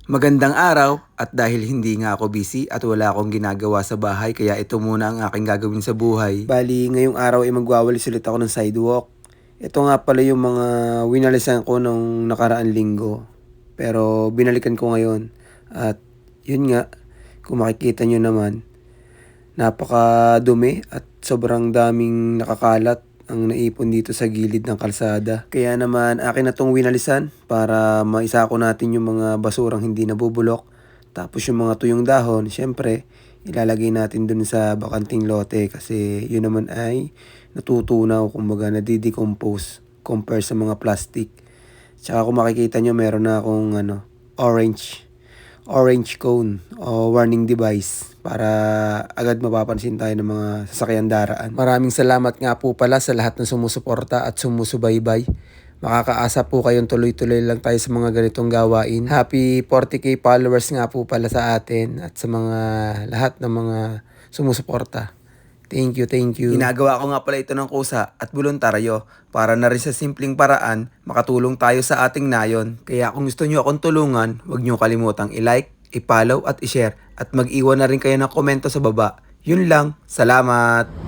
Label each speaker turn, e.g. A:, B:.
A: Magandang araw at dahil hindi nga ako busy at wala akong ginagawa sa bahay kaya ito muna ang aking gagawin sa buhay. Bali, ngayong araw ay magwawalis ulit ako ng sidewalk. Ito nga pala yung mga winalisan ko nung nakaraang linggo. Pero binalikan ko ngayon. At yun nga, kung makikita nyo naman, napakadumi at sobrang daming nakakalat ang naipon dito sa gilid ng kalsada. Kaya naman akin na tong winalisan para maisako natin yung mga basurang hindi nabubulok. Tapos yung mga tuyong dahon, syempre, ilalagay natin dun sa bakanting lote kasi yun naman ay natutunaw, kumbaga nadidecompose compare sa mga plastic. Tsaka kung makikita nyo, meron na akong orange cone o warning device para agad mapapansin tayo ng mga sasakyan daraan. Maraming salamat nga po pala sa lahat ng sumusuporta at sumusubaybay. Makakaasa po kayong tuloy-tuloy lang tayo sa mga ganitong gawain. Happy 40k followers nga po pala sa atin at sa mga lahat ng mga sumusuporta. Thank you, thank you. Ginagawa ko nga pala ito ng kusa at voluntaryo para na rin sa simpleng paraan makatulong tayo sa ating nayon. Kaya kung gusto nyo akong tulungan, huwag nyo kalimutang i-like, i-follow at i-share at mag-iwan na rin kayo ng komento sa baba. Yun lang, salamat!